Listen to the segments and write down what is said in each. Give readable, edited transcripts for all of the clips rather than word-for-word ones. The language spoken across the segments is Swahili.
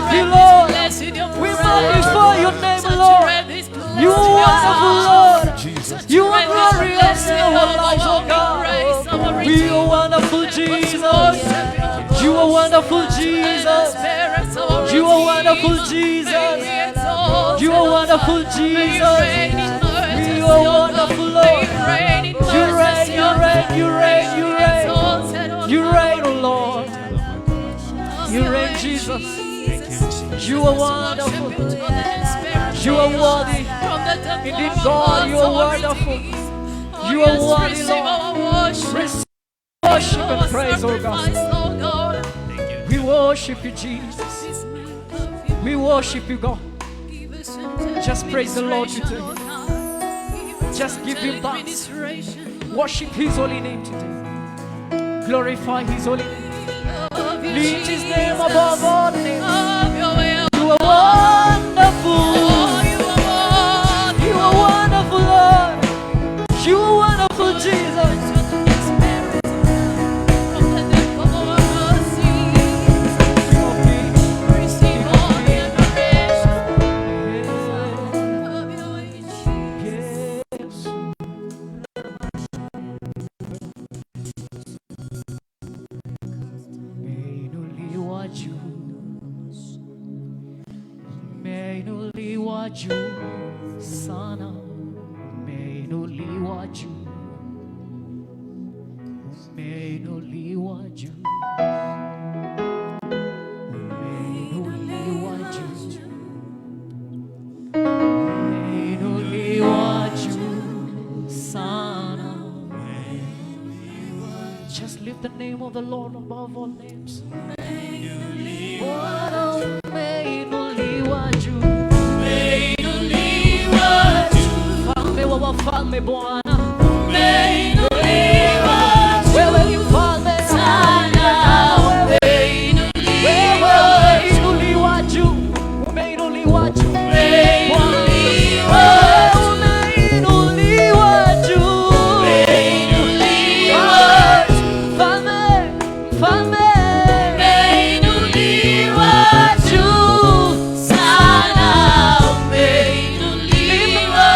worship you, Lord. We magnify your name, Lord. You are wonderful, Lord. You are glorious in our lives, oh God. We are wonderful, Jesus. You are wonderful, Jesus. You are wonderful, Jesus. You are wonderful, Jesus. We are wonderful, Lord. You reign, you reign, you reign, you reign. You reign, oh Lord. You reign, Jesus. You are wonderful. You are worthy. Indeed, God, you are wonderful. You are worthy, Lord. Receive worship and praise, oh God. We worship you, Jesus. We worship you, God. Just praise the Lord today. Just give him thanks. Worship his holy name today. Glorify his holy name. Lift his name above all names. You are wonderful. You are wonderful, Lord. You are wonderful, Jesus. Sana meinuliwa juu, meinuliwa juu, meinuliwa juu, meinuliwa juu sana. Just lift the name of the Lord above all names. Meinuliwa juu, wafalme Bwana, umeinuliwa juu. Wewe ni mfalme sana, umeinuliwa juu, umeinuliwa juu, umeinuliwa juu, mfalme, mfalme, umeinuliwa juu sana, umeinuliwa.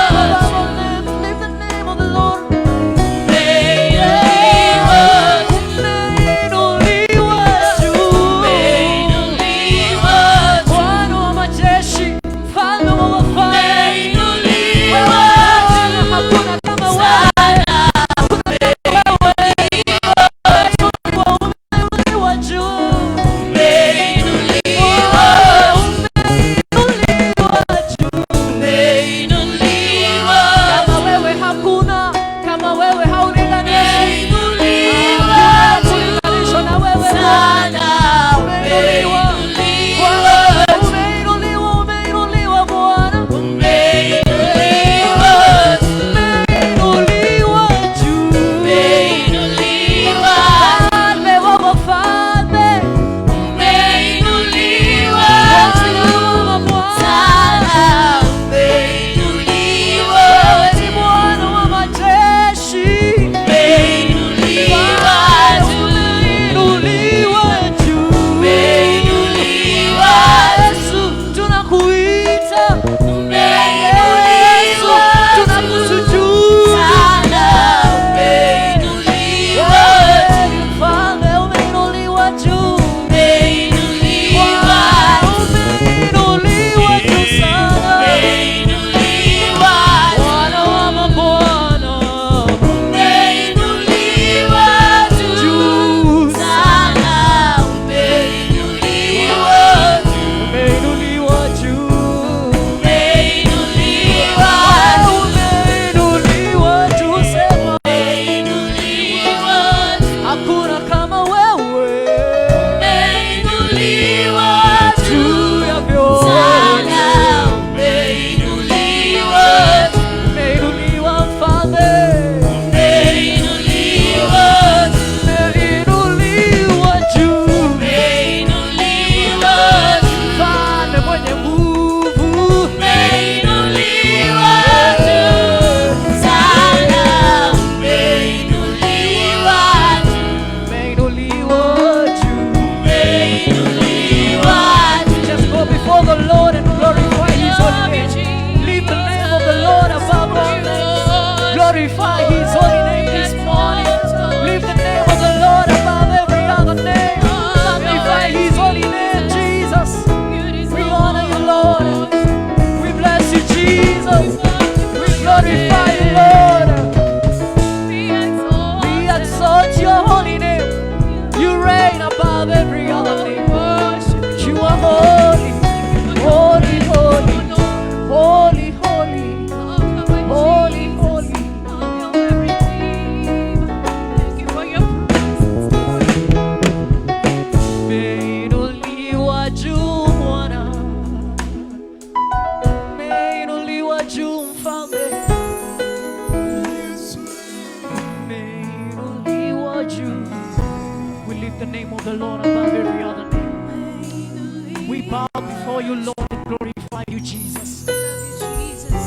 the name of the Lord above every other name. We bow before you, Lord, and glorify you, Jesus.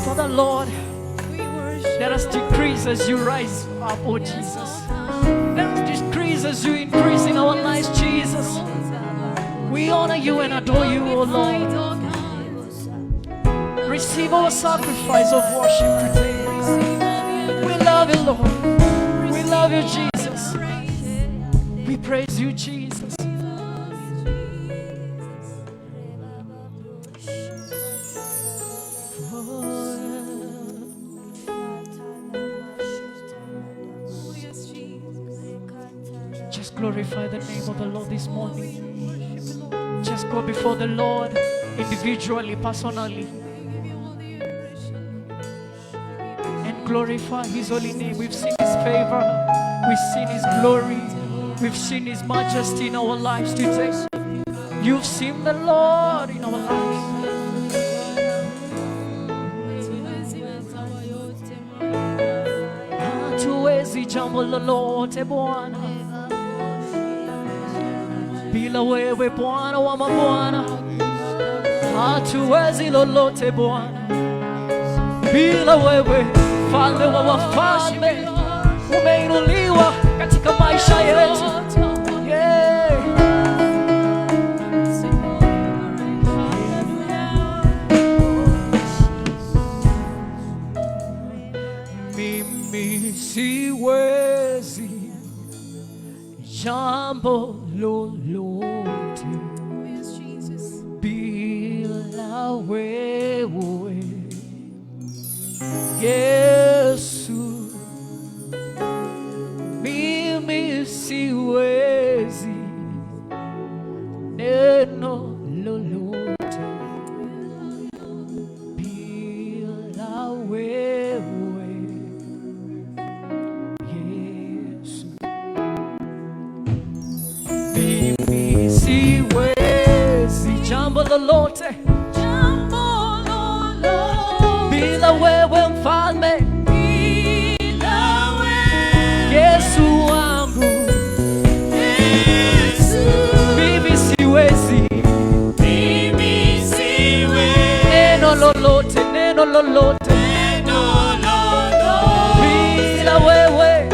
Father, Lord, let us decrease as you rise up, oh Jesus. Let us decrease as you increase in our lives, Jesus. We honor you and adore you, oh Lord. Receive our sacrifice of worship today. We love you, Lord. We love you, Jesus. We praise you, Jesus. Just glorify the name of the Lord this morning. Just go before the Lord individually, personally, and glorify His holy name. We've seen His favor, we've seen His glory, we've seen His majesty in our lives today. You've seen the Lord in our lives. Hatuwezi jambo lolote Bwana bila wewe, Bwana wa mabwana. Hatuwezi lolote Bwana bila wewe, Mfalme wa wafalme. Umeinuliwa katika maisha yetu, yeah. Mimi siwezi jambo lolote bila wewe, Yesu. Mimi siwezi neno lolote bila wewe, Yesu. Mimi siwezi jambo lolote bila wewe, Mfalme. Yesu wangu, mimi siwezi neno lolote bila wewe,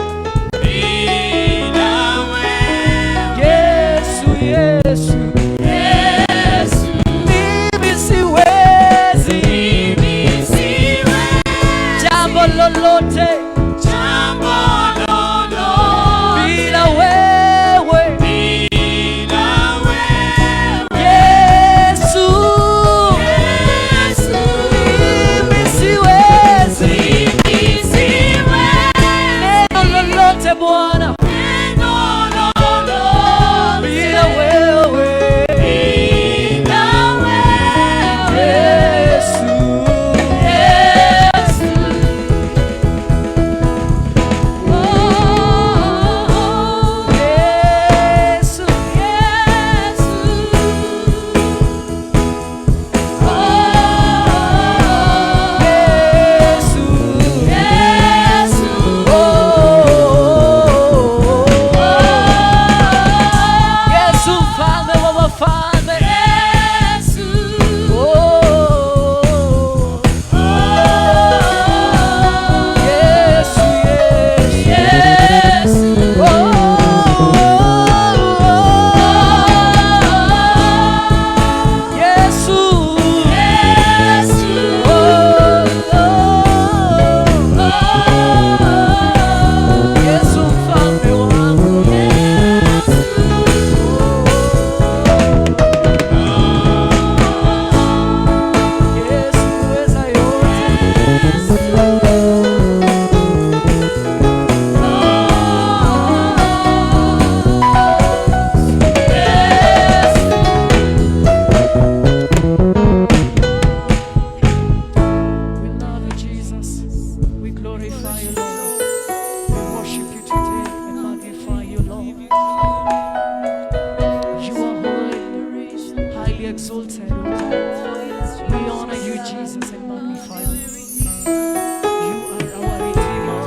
Yesu. Mimi siwezi jambo lolote bila wewe, Yesu. Mimi siwezi neno lolote Bwana bila wewe, Yesu. exalted. We honor you, Jesus, and magnify you. You are our Redeemer.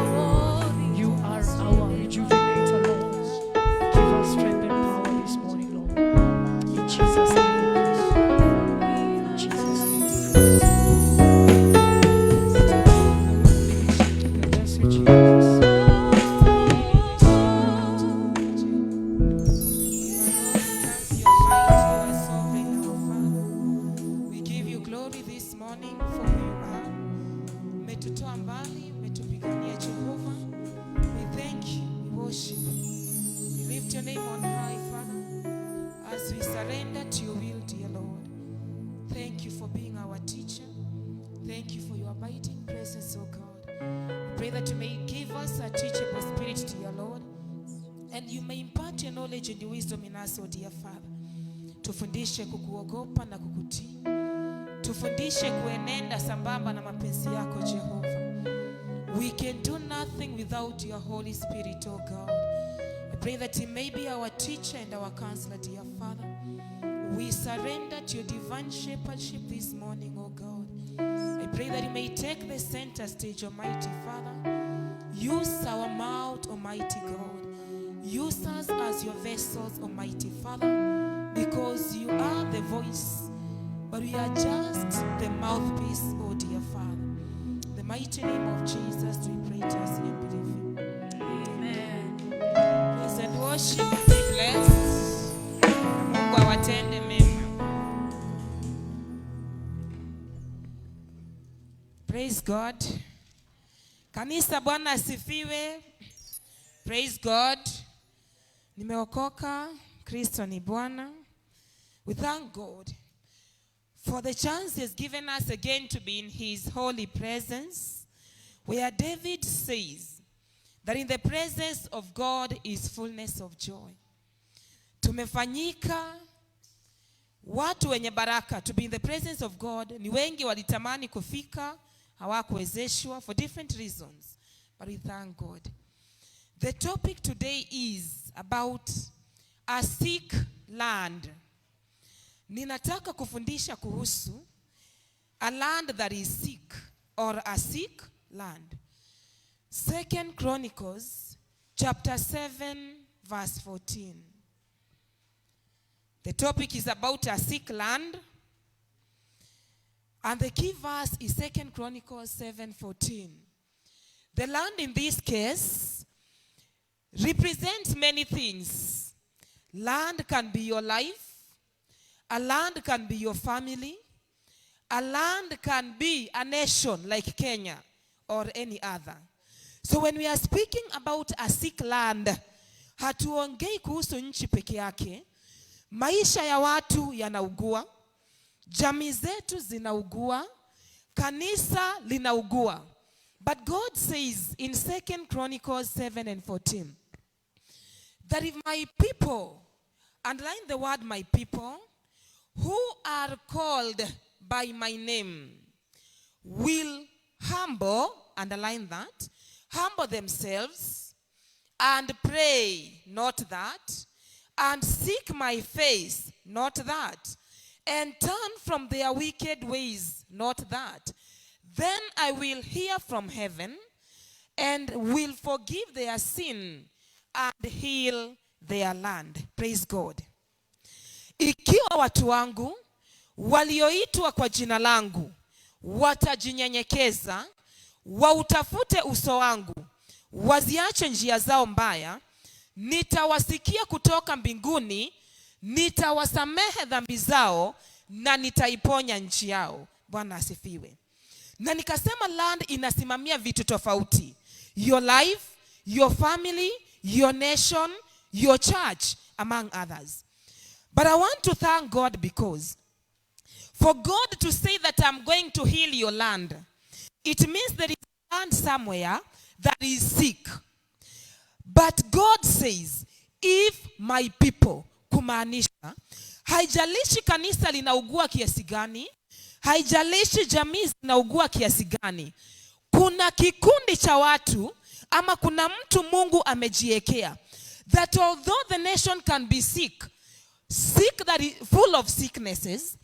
You are our Rejuvenator, Lord. Give us strength and power morning for who you are. Umetutoa mbali, umetupigania Jehova. We thank you, we worship you. We lift your name on high, Father, as we surrender to your will, dear Lord. Thank you for being our teacher. Thank you for your abiding presence, oh God. We pray that you may give us a teachable spirit, dear Lord, and you may impart your knowledge and your wisdom in us, oh dear Father. Tufundishe kukuogopa na kukutii. Tufundishe kuenenda sambamba na mapenzi yako, Jehova. We can do nothing without your Holy Spirit, oh God. I pray that he may be our teacher and our counselor, dear Father. We surrender to your divine shepherdship this morning, oh God. I pray that he may take the center stage, Almighty Father. Use our mouth, Almighty God. Use us as your vessels, Almighty Father, because you are the voice, but we are just the mouthpiece, oh dear Father. In the mighty name of Jesus, we pray to us and believe. Amen. Praise and worship. Be blessed. Mungu awatende mema. Praise God. Kanisa, Bwana asifiwe. Praise God. Nimeokoka, Kristo ni Bwana. We thank God for the chance he has given us again to be in his holy presence, where David says that in the presence of God is fullness of joy. Tumefanyika watu wenye baraka. To be in the presence of God, ni wengi walitamani kufika, hawakuwezeshwa for different reasons, but we thank God. The topic today is about a sick land. Ninataka kufundisha kuhusu a land that is sick, or a sick land. 2 Chronicles chapter 7 verse 14. The topic is about a sick land, and the key verse is 2 Chronicles 7:14. The land in this case represents many things. Land can be your life. A land can be your family. A land can be a nation like Kenya or any other. So when we are speaking about a sick land, hatuongei kuhusu nchi peke yake. Maisha ya watu yanaugua. Jamii zetu zinaugua. Kanisa linaugua. But God says in 2 Chronicles 7:14 that if my people, underline the word my people, who are called by my name, will humble, underline that, humble themselves and pray, not that, and seek my face, not that, and turn from their wicked ways, not that, then I will hear from heaven and will forgive their sin and heal their land. Praise God. Ikiwa watu wangu walioitwa kwa jina langu watajinyenyekeza, wautafute uso wangu, waziache njia zao mbaya, nitawasikia kutoka mbinguni, nitawasamehe dhambi zao na nitaiponya nchi yao. Bwana asifiwe. Na nikasema land inasimamia vitu tofauti. Your life, your family, your nation, your church, among others. But I want to thank God because for God to say that I'm going to heal your land, it means there is a land somewhere that is sick. But God says, if my people, kumaanisha, haijalishi kanisa linaugua kiasi gani, haijalishi jamii zinaugua kiasi gani, kuna kikundi cha watu ama kuna mtu Mungu amejiekea, that although the nation can be sick that is full of sicknesses,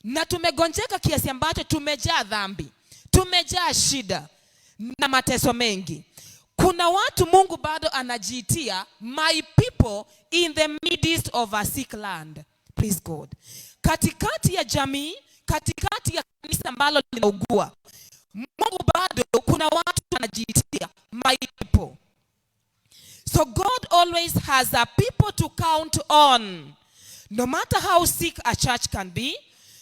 na tumegonjeka kiasi ambacho tumejaa dhambi, tumejaa shida na mateso mengi, kuna watu Mungu bado anajiitia my people in the midst of a sick land. Praise God. Katikati ya jamii, katikati ya kanisa ambalo linaugua, Mungu bado kuna watu anajiitia my people. So God always has a people to count on. No matter how sick a church can be,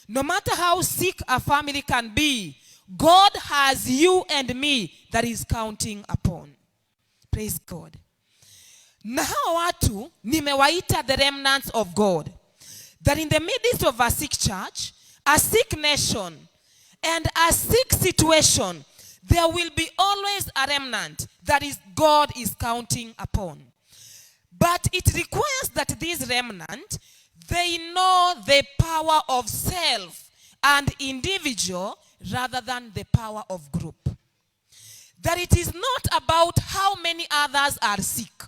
No matter how sick a family can be, God has you and me that is counting upon. Praise God. Na hao watu nimewaita the remnants of God. That in the midst of a sick church, a sick nation, and a sick situation, there will be always a remnant that is God is counting upon. But it requires that this remnant, they know the power of self and individual rather than the power of group. That it is not about how many others are sick.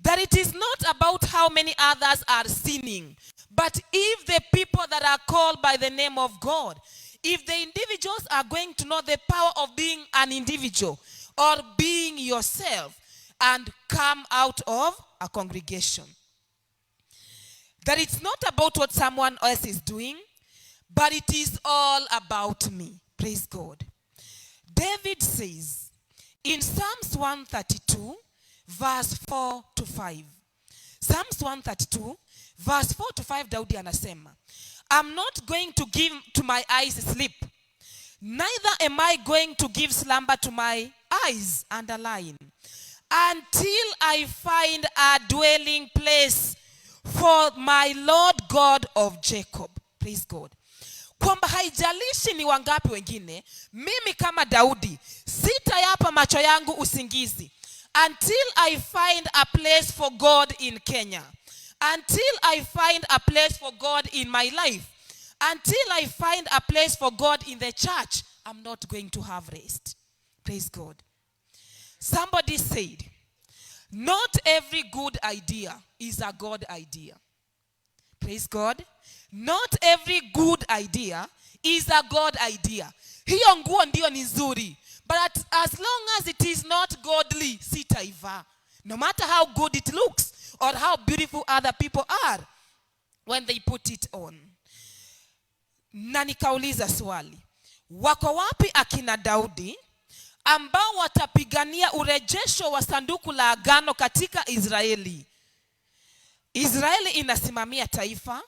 That it is not about how many others are sinning. But if the people that are called by the name of God, if the individuals are going to know the power of being an individual or being yourself and come out of a congregation. That it's not about what someone else is doing, but it is all about me. Praise God. David says in Psalms 132, verse 4 to 5. Psalms 132, verse 4 to 5, Daudi anasema, I'm not going to give to my eyes sleep, neither am I going to give slumber to my eyes, underline, until I find a dwelling place for my Lord God of Jacob. Praise God. Kwamba haijalishi ni wangapi wengine, mimi kama Daudi sitayapa macho yangu usingizi until I find a place for God in Kenya, until I find a place for God in my life, until I find a place for God in the church, I'm not going to have rest. Praise God. Somebody said, not every good idea is a God idea. Praise God. Not every good idea is a God idea. Hiyo nguo ndio ni nzuri, but as long as it is not godly, sitaiva. No matter how good it looks or how beautiful other people are when they put it on. Na nikauliza swali, wako wapi akina Daudi ambao watapigania urejesho wa sanduku la agano katika Israeli? Israeli inasimamia taifa,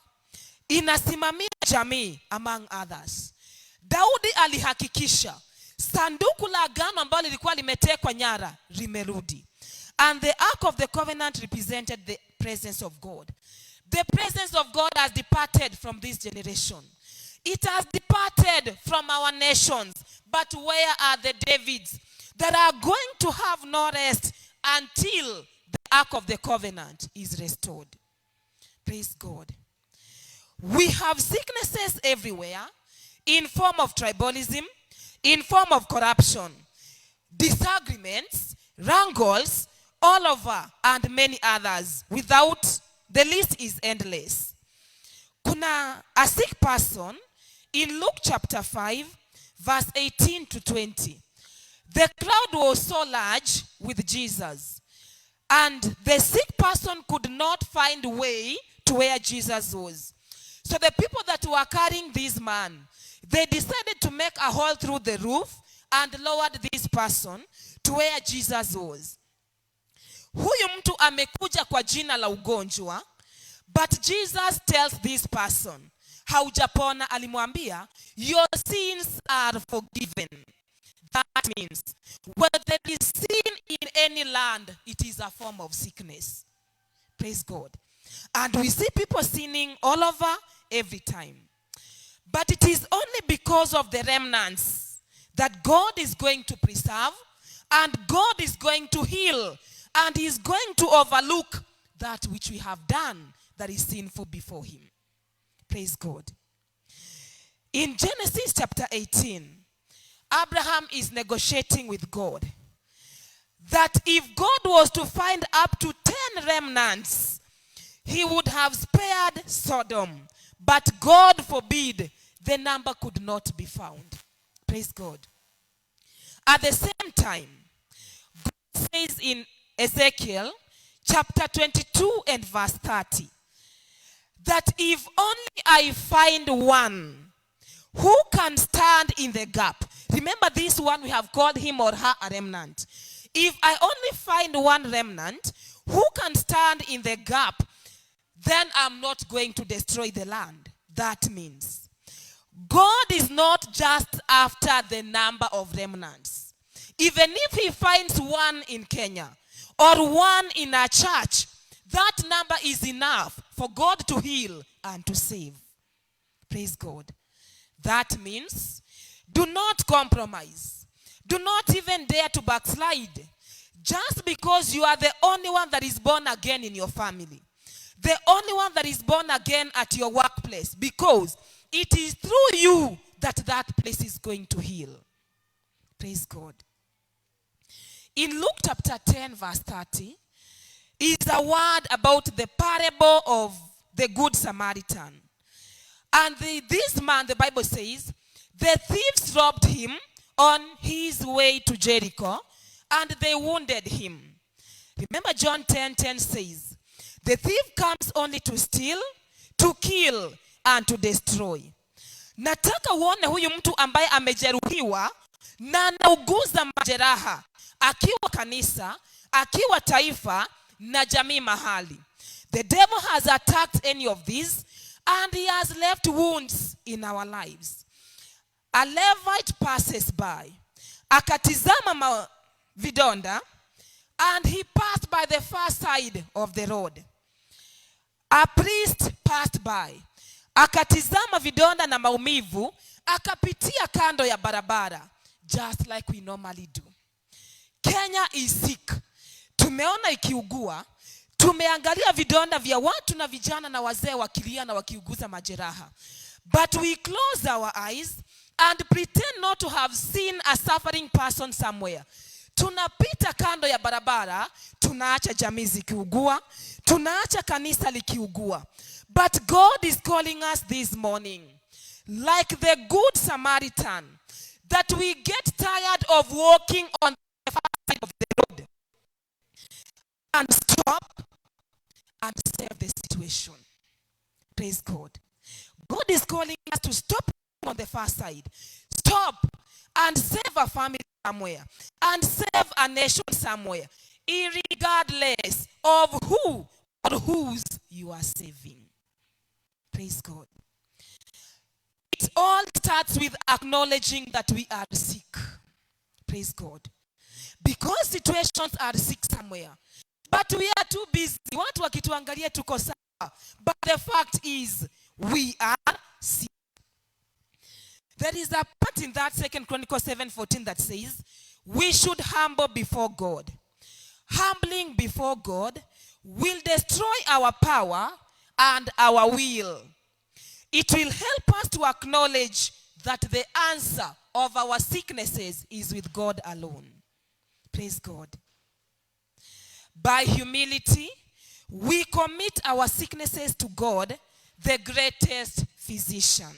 inasimamia jamii among others. Daudi alihakikisha sanduku la agano ambalo lilikuwa limetekwa nyara limerudi. And the ark of the covenant represented the presence of God. The presence of God has departed from this generation. It has departed from our nations. But where are the Davids that are going to have no rest until the ark of the covenant is restored? Praise God. We have sicknesses everywhere in form of tribalism, in form of corruption, disagreements, wrangles, all over, and many others. Without, the list is endless. Kuna a sick person in Luke chapter 5, verse 18 to 20. The crowd was so large with Jesus, and the sick person could not find way to where Jesus was. So the people that were carrying this man, they decided to make a hole through the roof and lowered this person to where Jesus was. Huyu mtu amekuja kwa jina la ugonjwa, but Jesus tells this person, haujapona, alimwambia, your sins are forgiven. That means, when there is sin in any land, it is a form of sickness. Praise God. And we see people sinning all over every time. But it is only because of the remnants that God is going to preserve, and God is going to heal, and He is going to overlook that which we have done that is sinful before Him. Praise God. In Genesis chapter 18, Abraham is negotiating with God that if God was to find up to 10 remnants, He would have spared Sodom. But God forbid, the number could not be found. Praise God. At the same time, God says in Ezekiel chapter 22 and verse 30, that if only I find one who can stand in the gap. Remember this one, we have called him or her a remnant. If I only find one remnant who can stand in the gap, then I'm not going to destroy the land. That means God is not just after the number of remnants. Even if he finds one in Kenya or one in a church, that number is enough for God to heal and to save. Praise God. That means do not compromise. Do not even dare to backslide. Just because you are the only one that is born again in your family. The only one that is born again at your workplace. Because it is through you that that place is going to heal. Praise God. In Luke chapter 10 verse 30 is a word about the parable of the Good Samaritan. And this man, the Bible says, the thieves robbed him on his way to Jericho and they wounded him. Remember John 10:10 says, the thief comes only to steal, to kill and to destroy. Nataka uone huyu mtu ambaye amejeruhiwa na anauguza majeraha, akiwa kanisa, akiwa taifa na jamii mahali. The devil has attacked any of these and he has left wounds in our lives. A Levite passes by, akatizama vidonda, and he passed by the far side of the road. A priest passed by, akatizama vidonda na maumivu, akapitia kando ya barabara, just like we normally do. Kenya is sick. Tumeona ikiugua, tumeangalia vidonda vya watu na vijana na wazee wakilia na wakiuguza majeraha. But we close our eyes and pretend not to have seen a suffering person somewhere. Tunapita kando ya barabara, tunaacha jamii zikiugua, tunaacha kanisa likiugua. But God is calling us this morning, like the Good Samaritan, that we get tired of walking on the far side of the road and stop and save the situation. Praise God. God is calling us to stop on the far side. Stop and save a family somewhere. And save a nation somewhere. Irregardless of who or whose you are saving. Praise God. It all starts with acknowledging that we are sick. Praise God. Because situations are sick somewhere. But we are too busy. Watu wakituangalia tuko sawa. But the fact is, we are sick. There is a part in that 2 Chronicles 7:14 that says, we should humble before God. Humbling before God will destroy our power and our will. It will help us to acknowledge that the answer of our sicknesses is with God alone. Praise God. By humility, we commit our sicknesses to God, the greatest physician.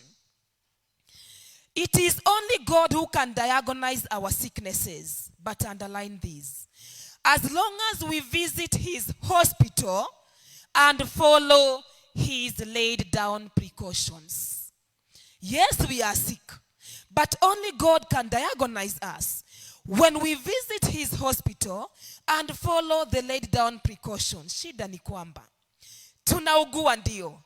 It is only God who can diagnose our sicknesses. But underline this. As long as we visit his hospital and follow his laid down precautions. Yes, we are sick. But only God can diagnose us. When we visit his hospital and follow the laid down precautions. Shida ni kwamba tunaugua ndio.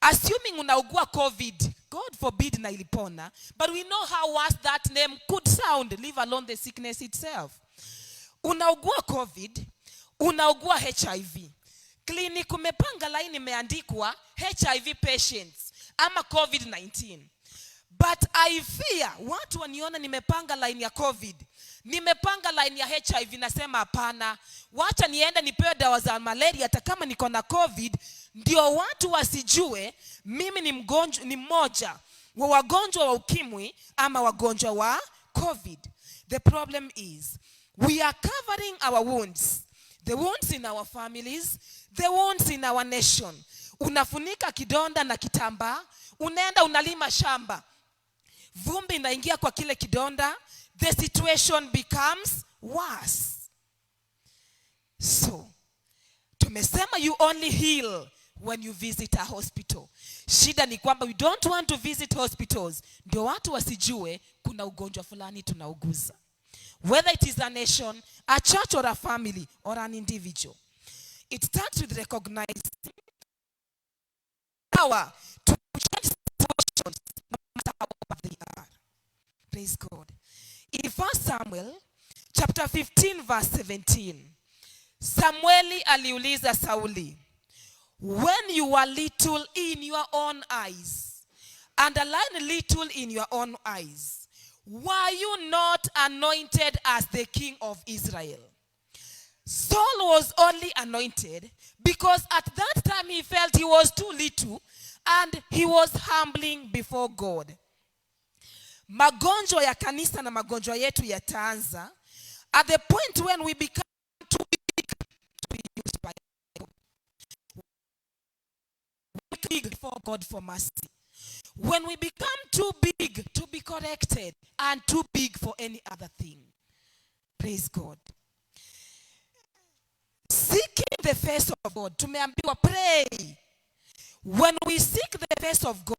Assuming unaugua COVID, God forbid na ilipona, but we know how worse that name could sound, leave alone the sickness itself. Unaugua COVID, unaugua HIV. Clinic umepanga line imeandikwa HIV patients ama COVID-19. But I fear, watu waniona nimepanga line ya COVID, nimepanga line ya HIV, nasema hapana, wacha niende nipewe dawa za malaria hata kama niko na COVID, ndio watu wasijue mimi ni mgonjwa, ni mmoja wa wagonjwa wa ukimwi ama wagonjwa wa COVID. The problem is, we are covering our wounds. The wounds in our families, the wounds in our nation. Unafunika kidonda na kitambaa, unaenda unalima shamba. Vumbi inaingia kwa kile kidonda, the situation becomes worse. So, tumesema you only heal when you visit a hospital. Shida ni kwamba we don't want to visit hospitals. Ndio watu wasijue kuna ugonjwa fulani tunauguza. Whether it is a nation, a church or a family or an individual. It starts with recognizing power to change situations no matter how Praise God. In 1 Samuel chapter 15 verse 17, Samueli aliuliza Sauli, when you were little in your own eyes, underline little in your own eyes, were you not anointed as the king of Israel? Saul was only anointed because at that time he felt he was too little and he was humbling before God. Magonjwa ya kanisa na magonjwa yetu yataanza at the point when we become too big to be used by God. Big before God for mercy. When we become too big to be corrected and too big for any other thing. Praise God. Seeking the face of God. Tumeambiwa pray. When we seek the face of God,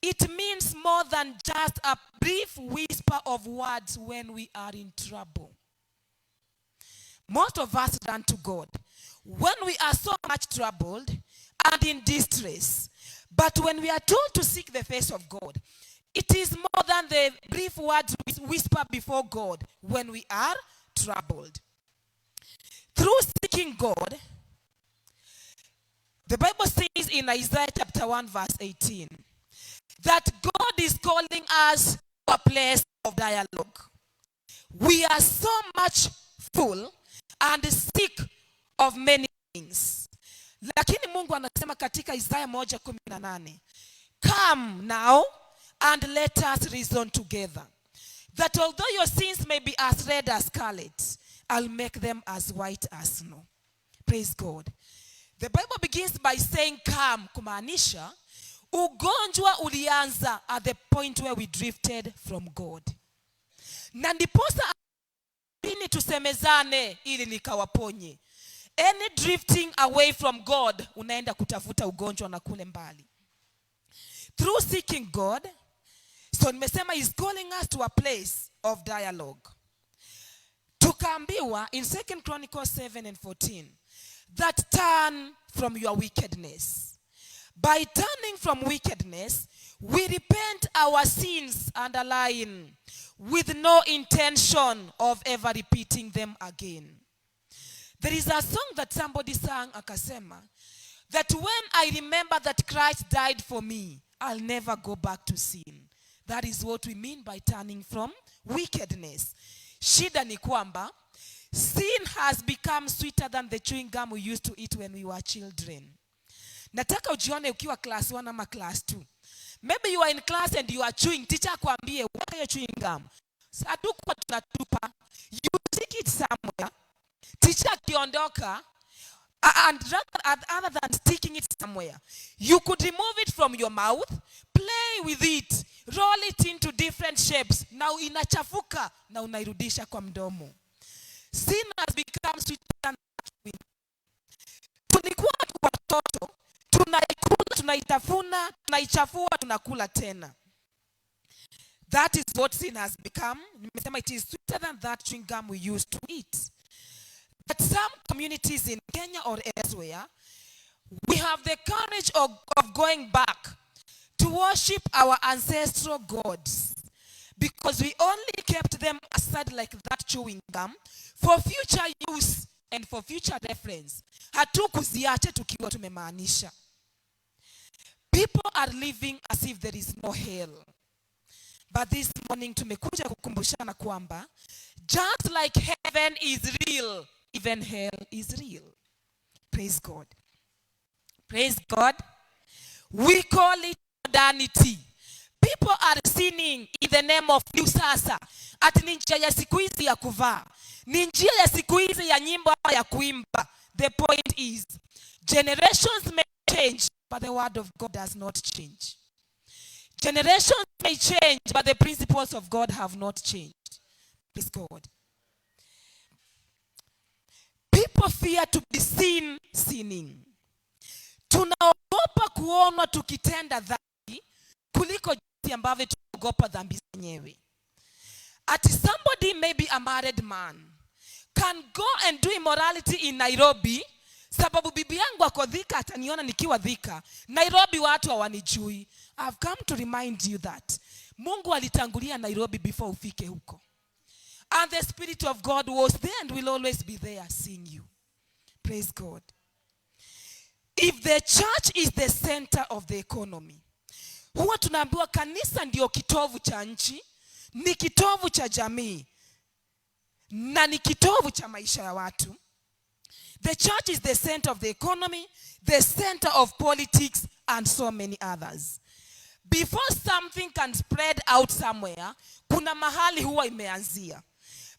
it means more than just a brief whisper of words when we are in trouble. Most of us run to God when we are so much troubled and in distress. But when we are told to seek the face of God, it is more than the brief words we whisper before God when we are troubled. Through seeking God, the Bible says in Isaiah chapter 1 verse 18, that God is calling us to a place of dialogue. We are so much full and sick of many things. Lakini Mungu anasema katika Isaiah 1:18, come now and let us reason together, that although your sins may be as red as scarlet, I'll make them as white as snow. Praise God. The Bible begins by saying come, kumaanisha ugonjwa ulianza at the point where we drifted from God. Na ndiposa ini tusemezane ili nikawaponye. Any drifting away from God, unaenda kutafuta ugonjwa na kule mbali. Through seeking God, so nimesema is calling us to a place of dialogue. Tukaambiwa in 2 Chronicles 7:14, that turn from your wickedness. By turning from wickedness, we repent our sins, underline, with no intention of ever repeating them again. There is a song that somebody sang, akasema, that when I remember that Christ died for me, I'll never go back to sin. That is what we mean by turning from wickedness. Shida ni kwamba, sin has become sweeter than the chewing gum we used to eat when we were children. Nataka ujione ukiwa class 1 ama class 2. Maybe you are in class and you are chewing. Teacher akwambie, what are you chewing gum? Hatukuwa tunatupa. You stick it somewhere. Teacher akiondoka, and rather than sticking it somewhere, you could remove it from your mouth, play with it, roll it into different shapes. Now inachafuka na unairudisha kwa mdomo. Sin has become sweeter than chewing. Tulikuwa watoto, tunaikula, tunaitafuna, tunaichafua, tunakula tena. That is what sin has become. Nimesema it is sweeter than that chewing gum we used to eat. But some communities in Kenya or elsewhere, we have the courage of going back to worship our ancestral gods, because we only kept them aside like that chewing gum for future use and for future reference. Hatukuziacha tukiwa tumemaanisha. People are living as if there is no hell. But this morning tumekuja kukumbushana kwamba just like heaven is real, even hell is real. Praise God. Praise God. We call it modernity. People are sinning in the name of new sasa. Ati ni njia ya siku hizi ya kuvaa, ni njia ya siku hizi ya nyimbo ya kuimba. The point is, generations may change, but the word of God does not change. Generations may change, but the principles of God have not changed. Praise God. People fear to be seen sinning. Tunaogopa kuonwa tukitenda dhambi kuliko jinsi ambavyo tunaogopa dhambi zenyewe. Ati somebody, maybe a married man, can go and do immorality in Nairobi sababu bibi yangu ako Thika, ataniona nikiwa Thika. Nairobi watu hawanijui. I've come to remind you that Mungu alitangulia Nairobi before ufike huko. And the Spirit of God was there and will always be there seeing you. Praise God. If the church is the center of the economy, huwa tunaambiwa kanisa ndio kitovu cha nchi, ni kitovu cha jamii, na ni kitovu cha maisha ya watu. The church is the center of the economy, the center of politics, and so many others. Before something can spread out somewhere, kuna mahali huwa imeanzia.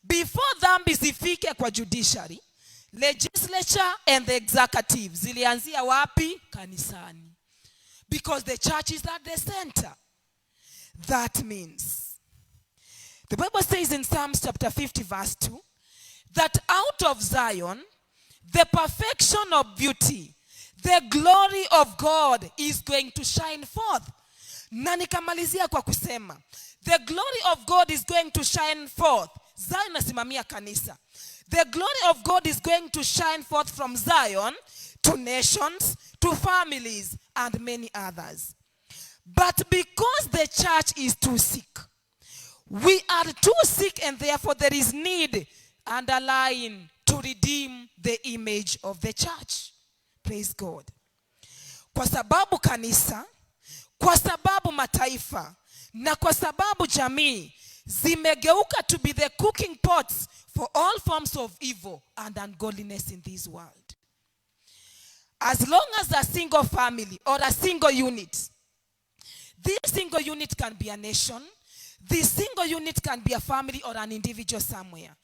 Before dhambi zifike kwa judiciary, legislature and the executive zilianzia wapi? Kanisani. Because the church is at the center. That means, the Bible says in Psalms chapter 50 verse 2, that out of Zion, the perfection of beauty, the glory of God is going to shine forth. Na nikamalizia kwa kusema, the glory of God is going to shine forth. Zion nasimamia kanisa. The glory of God is going to shine forth from Zion to nations, to families, and many others. But because the church is too sick, we are too sick, and therefore there is need, underline, to redeem the image of the church. Praise God. Kwa sababu kanisa, kwa sababu mataifa, na kwa sababu jamii zimegeuka to be the cooking pots for all forms of evil and ungodliness in this world. As long as a single family or a single unit, this single unit can be a nation, this single unit can be a family or an individual somewhere.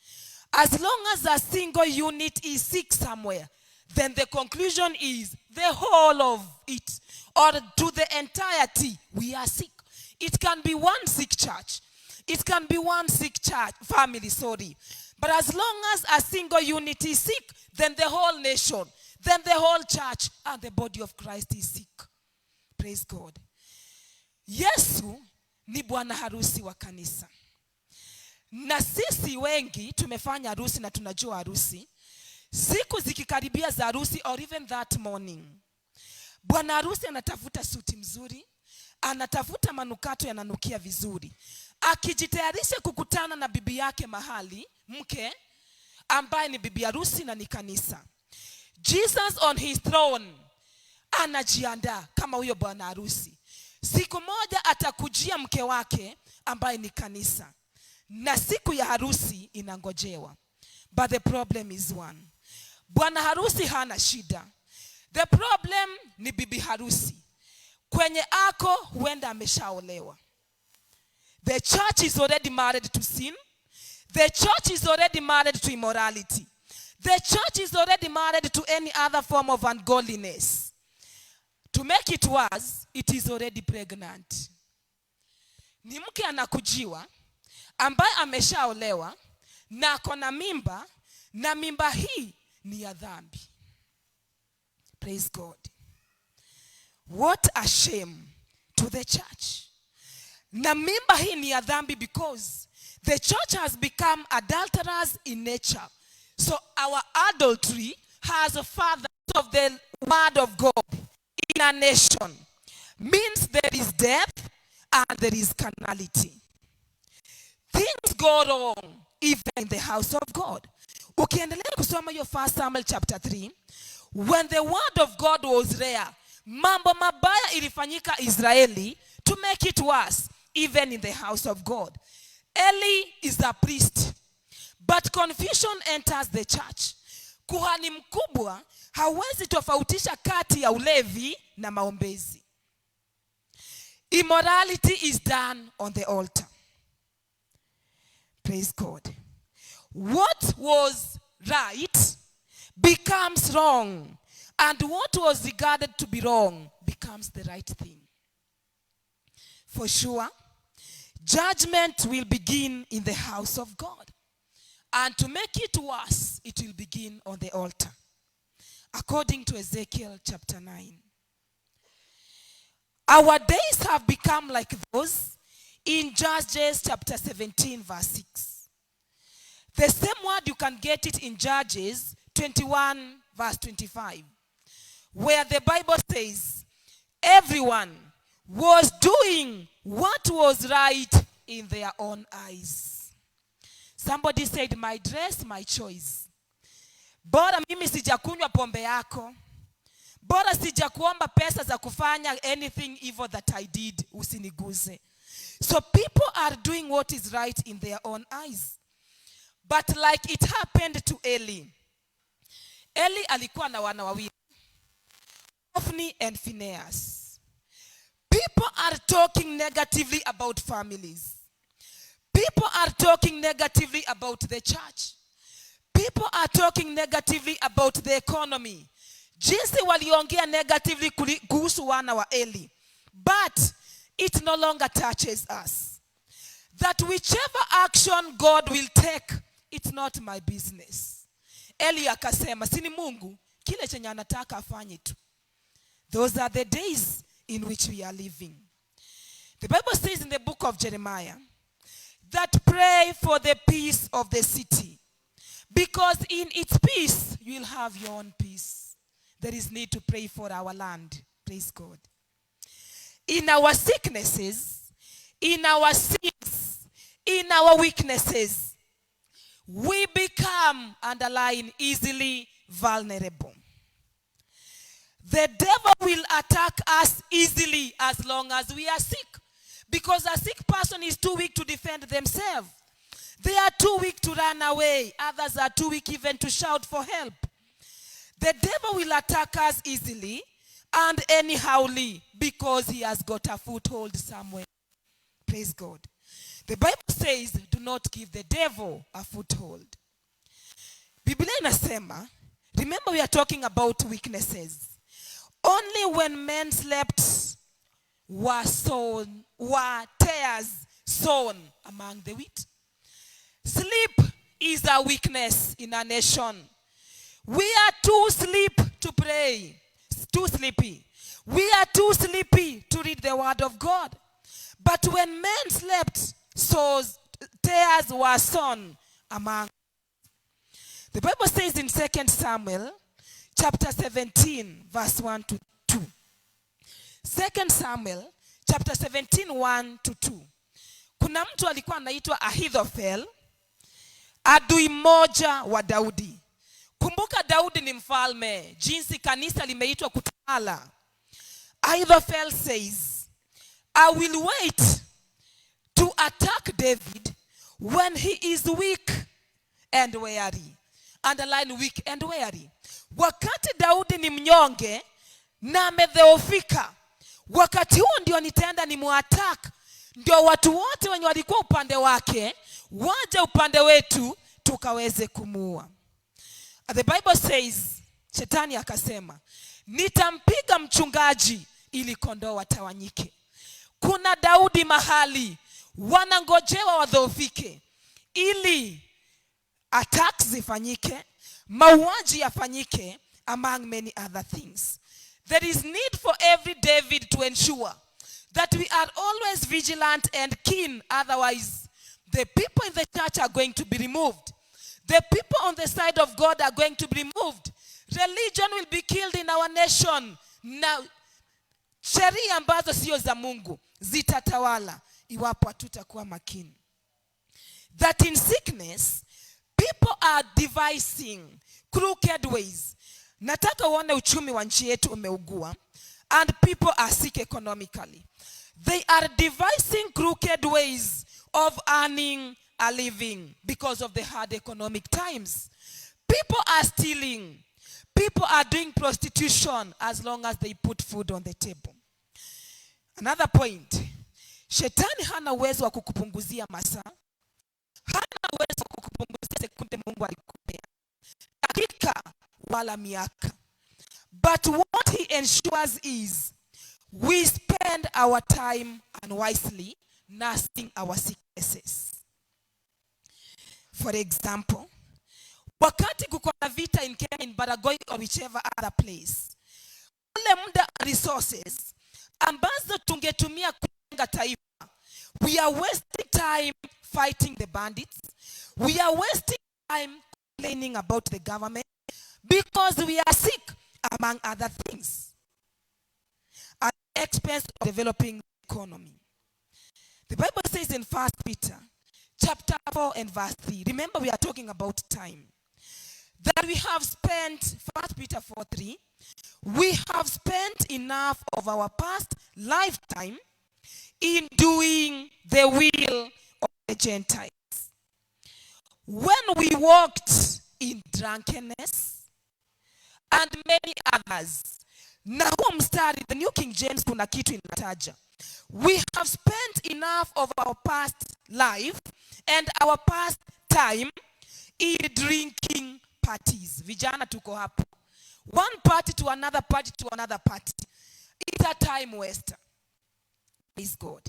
As long as a single unit is sick somewhere, then the conclusion is the whole of it, or to the entirety, we are sick. It can be one sick church. It can be one sick church, family, sorry. But as long as a single unit is sick, then the whole nation, then the whole church and the body of Christ is sick. Praise God. Yesu ni bwana harusi wa kanisa. Na sisi wengi tumefanya harusi na tunajua harusi. Siku zikikaribia za harusi or even that morning, bwana harusi anatafuta suti mzuri, anatafuta manukato yananukia vizuri, akijitayarisha kukutana na bibi yake mahali, mke ambaye ni bibi harusi na ni kanisa. Jesus on his throne anajiandaa kama huyo bwana harusi. Siku moja atakujia mke wake ambaye ni kanisa, na siku ya harusi inangojewa. But the problem is one. Bwana harusi hana shida. The problem ni bibi harusi. Kwenye ako huenda ameshaolewa. The church is already married to sin. The church is already married to immorality. The church is already married to any other form of ungodliness. To make it worse, it is already pregnant. Ni mke anakujiwa ambaye ameshaolewa na akona mimba, na mimba hii ni ya dhambi. Praise God. What a shame to the church. Na mimba hii ni ya dhambi because the church has become adulterous in nature. So our adultery has a father of the word of God in a nation. Means there is death and there is carnality. Things go wrong even in the house of God. Ukiendelea kusoma your 1 Samuel chapter 3, when the word of God was rare, mambo mabaya ilifanyika Israeli to make it worse, even in the house of God. Eli is a priest, but confusion enters the church. Kuhani mkubwa hawezi tofautisha kati ya ulevi na maombezi. Immorality is done on the altar. Praise God. What was right becomes wrong, and what was regarded to be wrong becomes the right thing. For sure, judgment will begin in the house of God. And to make it worse, it will begin on the altar. According to Ezekiel chapter 9. Our days have become like those in Judges chapter 17 verse 6. The same word, you can get it in Judges 21 verse 25. Where the Bible says, everyone was doing what was right in their own eyes. Somebody said, my dress, my choice. Bora mimi sijakunywa pombe yako. Bora sijakuomba pesa za kufanya anything evil that I did, usiniguze. So people are doing what is right in their own eyes. But like it happened to Eli. Eli alikuwa na wana wawili, Hophni and Phinehas. People are talking negatively about families. People are talking negatively about the church. People are talking negatively about the economy. Jinsi waliongea negatively kuhusu wana wa Eli. But it no longer touches us. That whichever action God will take, it's not my business. Eli akasema, sini Mungu, kile chenye anataka afanye tu. Those are the days in which we are living. The Bible says in the book of Jeremiah, that pray for the peace of the city. Because in its peace, you will have your own peace. There is need to pray for our land. Praise God. In our sicknesses, in our sins, in our weaknesses, we become, underline, easily vulnerable. The devil will attack us easily as long as we are sick. Because a sick person is too weak to defend themselves. They are too weak to run away. Others are too weak even to shout for help. The devil will attack us easily and anyhowly because he has got a foothold somewhere. Praise God. The Bible says, do not give the devil a foothold. Biblia inasema, remember we are talking about weaknesses. Only when men slept were tares sown among the wheat. Sleep is a weakness in a nation. We are too sleepy to pray. Too sleepy. We are too sleepy to read the word of God. But when men slept, tares were sown among. The Bible says in 2 Samuel chapter 17 verse 1 to 2. 2 Samuel chapter 17 1 to 2. Kuna mtu alikuwa anaitwa Ahithofel, adui moja wa Daudi. Kumbuka Daudi ni mfalme, jinsi kanisa limeitwa kutawala. Ahithofel says, I will wait to attack David when he is weak and weary. Underline weak and weary. Wakati Daudi ni mnyonge na amedhoofika, wakati huo ndio nitaenda ni muattack, ndio watu wote wenye walikuwa upande wake waje upande wetu tukaweze kumuua. The Bible says, shetani akasema, nitampiga mchungaji ili kondoo watawanyike. Kuna Daudi mahali wanangojewa wadhoofike ili attacks zifanyike, mauaji yafanyike, among many other things. There is need for every David to ensure that we are always vigilant and keen. Otherwise, the people in the church are going to be removed. The people on the side of God are going to be removed. Religion will be killed in our nation. Now, sheria ambazo sio za Mungu zitatawala iwapo hatutakuwa makini. That in sickness, people are devising crooked ways. Nataka uone uchumi wa nchi yetu umeugua and people are sick economically. They are devising crooked ways of earning a living because of the hard economic times. People are stealing. People are doing prostitution as long as they put food on the table. Another point. Shetani hana uwezo wa kukupunguzia masaa. Hana uwezo wa kukupunguzia sekunde Mungu alikupea. Dakika wala miaka. But what he ensures is we spend our time unwisely nursing our sicknesses. For example, wakati kuko na vita in Kenya, in Baragoi or whichever other place, ule muda resources ambazo tungetumia kujenga taifa, we are wasting time fighting the bandits. We are wasting time complaining about the government because we are sick, among other things, at the expense of developing the economy. The Bible says in 1 Peter chapter 4 and verse 3. Remember, we are talking about time. That we have spent, 1 Peter 4:3, we have spent enough of our past lifetime in doing the will of the Gentiles. When we walked in drunkenness and many others. Na huo mstari, the New King James kuna kitu inataja. We have spent enough of our past life and our past time in drinking parties. Vijana tuko hapo. One party to another party to another party. It's a time waster. Praise God.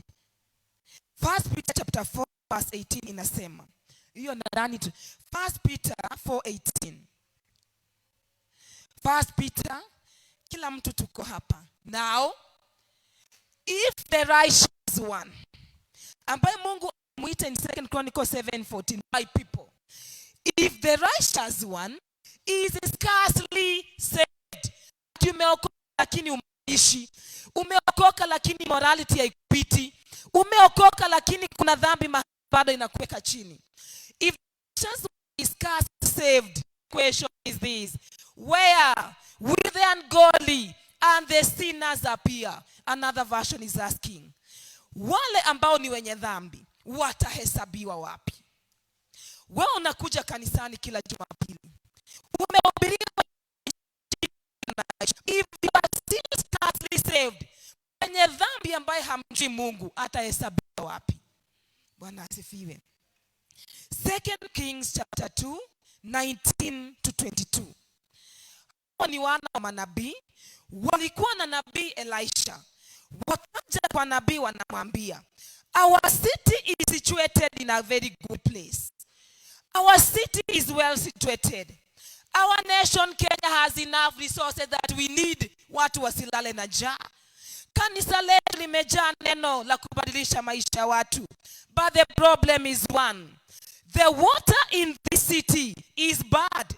1 Peter chapter 4 verse 18 inasema. Hiyo nadhani tu. 1 Peter 4:18. 1 Peter, kila mtu tuko hapa. Now, if the righteous one, ambaye Mungu amuita in 2 Chronicles 7:14, my people, if the righteous one is scarcely saved, umeokoka lakini umeishi, umeokoka lakini morality haikupiti, umeokoka lakini kuna dhambi bado inakuweka chini. If the righteous one is scarcely saved, question is this: where will the ungodly and the sinners appear? Another version is asking, wale ambao ni wenye dhambi watahesabiwa wapi? Wewe unakuja kanisani kila Jumapili, umehubiriwa, if you are still scarcely saved, wenye dhambi ambaye hamjui Mungu atahesabiwa wapi? Bwana asifiwe. 2 Kings chapter 2 19-22. Ni wana wa manabii walikuwa na nabii Elisha. Wakaja kwa nabii wanamwambia, our city is situated in a very good place. Our city is well situated. Our nation Kenya has enough resources that we need watu wasilale na njaa. Kanisa letu limejaa neno la kubadilisha maisha ya watu. But the problem is one. The water in this city is bad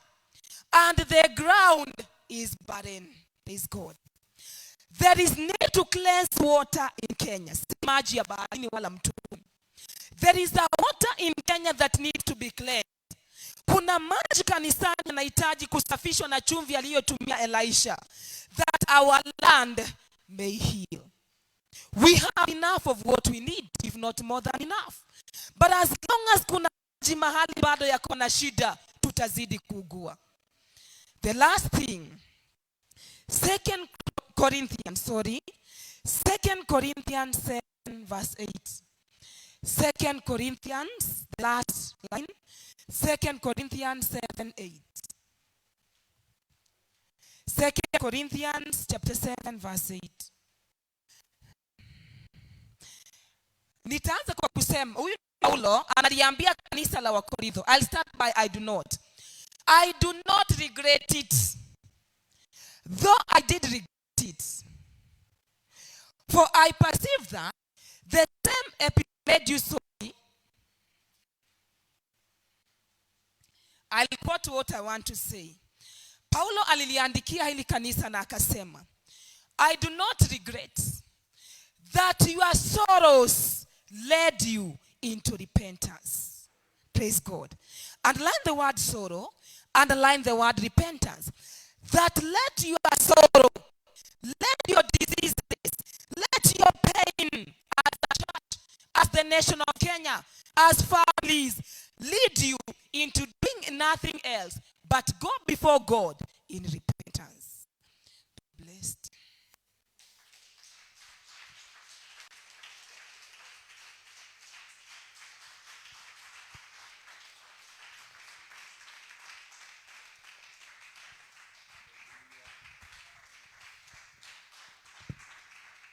and the ground is barren. Praise God. There is need to cleanse water in Kenya. Si maji ya baharini wala mtoni. There is a water in Kenya that needs to be cleansed. Kuna maji kanisani yanahitaji kusafishwa na chumvi aliyotumia Elisha, that our land may heal. We have enough of what we need, if not more than enough. But as long as kuna maji mahali bado yako na shida, tutazidi kuugua. The last thing, 2 Corinthians 7 verse 8. 2 Corinthians, the last line, 2 Corinthians 7:8. 2 Corinthians chapter 7 verse 8. Nitaanza kwa kusema, huyu Paulo analiambia kanisa la Wakorintho. I'll start by I do not regret it, though I did regret it. For I perceive that the same episode made you sorry. I'll quote what I want to say. Paulo aliliandikia hili kanisa na akasema, I do not regret that your sorrows led you into repentance. Praise God. Underline the word sorrow, underline the word repentance. That let your sorrow, let your diseases, let your pain as a church, as the nation of Kenya, as families, lead you into doing nothing else but go before God in repentance.